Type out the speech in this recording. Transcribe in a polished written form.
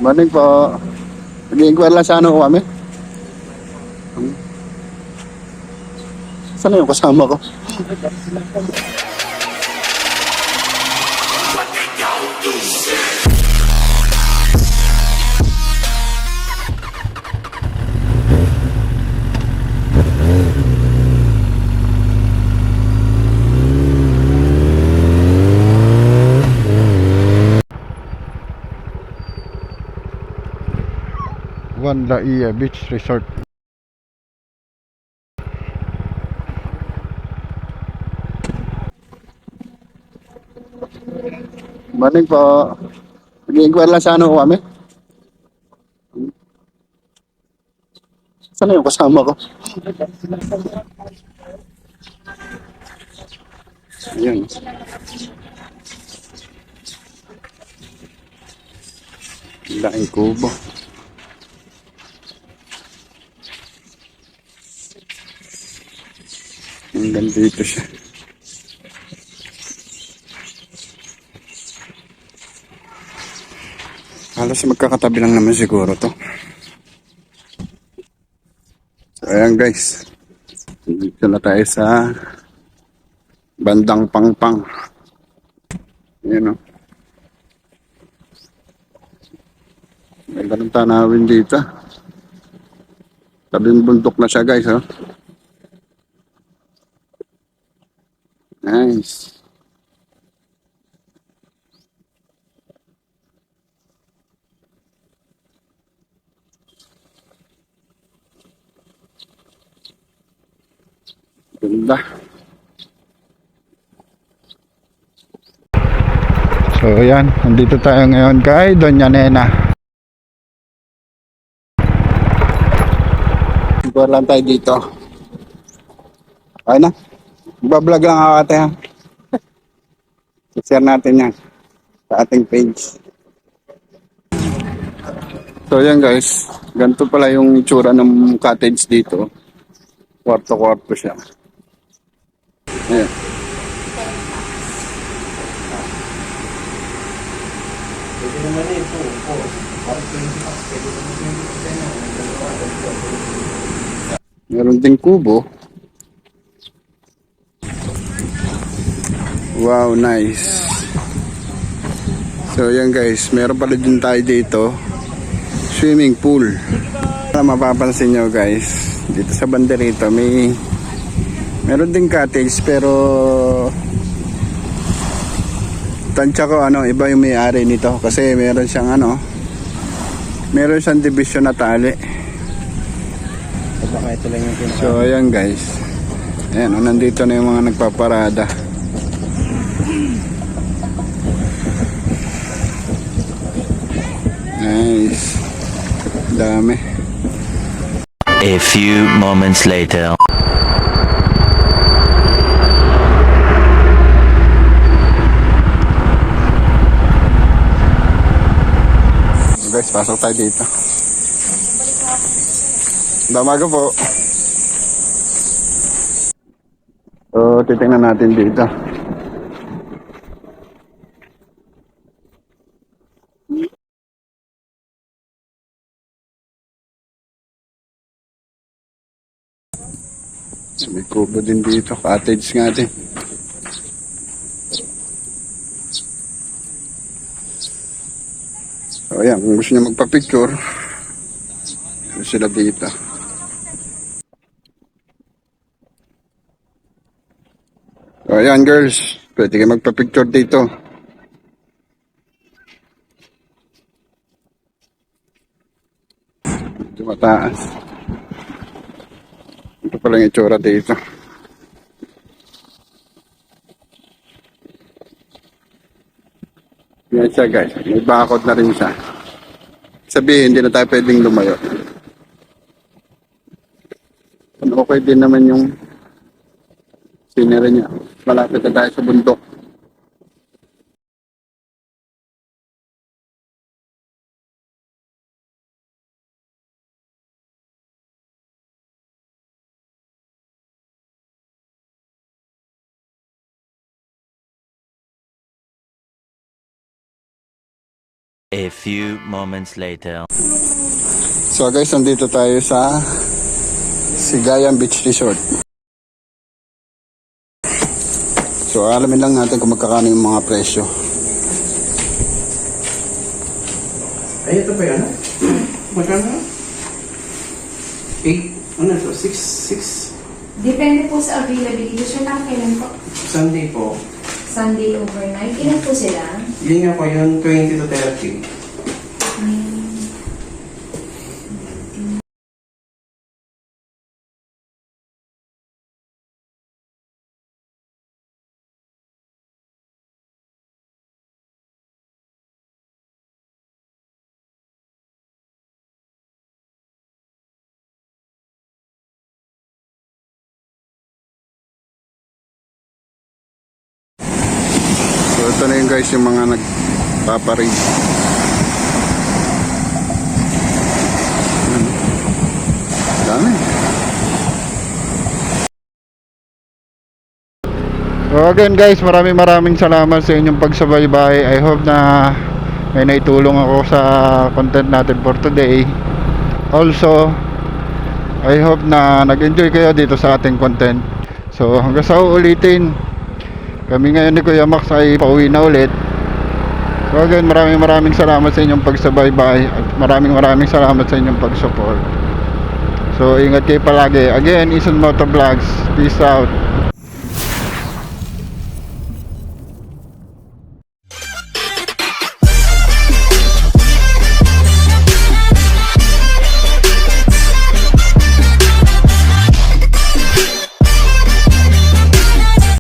Morning po. Nag-i-inquire lang sana ko kami. Saan na yung kasama ko? One Laia Beach Resort. Morning po. Nag-i-inquire lang sana ko kami. Saan na yung kasama ko? Ayan. Laking kubo. Hanggang dito siya. Halos magkakatabi lang naman siguro to. So ayan guys. Dito na tayo sa bandang Pangpang. Ayan o. Ganda ng tanawin dito. Tabing bundok na siya guys, oh. Nice. Ganda. So ayan, nandito tayo ngayon kay Doña Nena. Ito lang tayo dito. Ayun na. Iba-vlog lang ako ate ha. I-share natin yan sa ating page. So ayan guys, ganito pala yung itsura ng cottage dito. Kwarto-kwarto siya. Ayan. Meron ding kubo. Wow, nice. So yan guys, meron pala din tayo dito swimming pool. Mapapansin nyo guys, dito sa banderito meron ding cottage pero tansya ko iba yung may-ari nito kasi meron siyang division na tali. So ayan guys, ayan nandito na yung mga nagpaparada. Nice. Dami. A few moments later. Guys, pasok tayo dito. Damaga po. So, titingnan natin dito. May kubo din dito. Cottage nga din. So, ayan. Kung gusto niya magpa-picture, sila dito. So, ayan girls. Pwede kayo magpa-picture dito. Ito mataas. Ito pala yung itsura dito. Yan siya guys. May bakod na rin siya. Sabihin, hindi na tayo pwedeng lumayo. Okay din naman yung scenery niya. Malapit na tayo sa bundok. A few moments later. So guys, nandito tayo sa Sigayan Beach Resort. So alamin lang natin kung magkakano yung mga presyo. Ay, ito pa yan. Magkano? 8, ano ito? 6. Depende po sa availability. Sir, kailan po? Sunday po. Sunday overnight. Ilan po sila? Yun nga po, yun 20 to 30. So ito na yun guys, yung mga nagpaparig. Dami. So again guys, maraming salamat sa inyong pagsubaybay. I hope na may naitulong ako sa content natin for today. Also, I hope na nag-enjoy kayo dito sa ating content. So hanggang sa uulitin, kami ngayon ni Kuya Max ay pauwi na ulit. So again, maraming salamat sa inyong pagsubaybay at maraming salamat sa inyong pag-support. So ingat kayo palagi. Again, Ison Motovlogs. Peace out.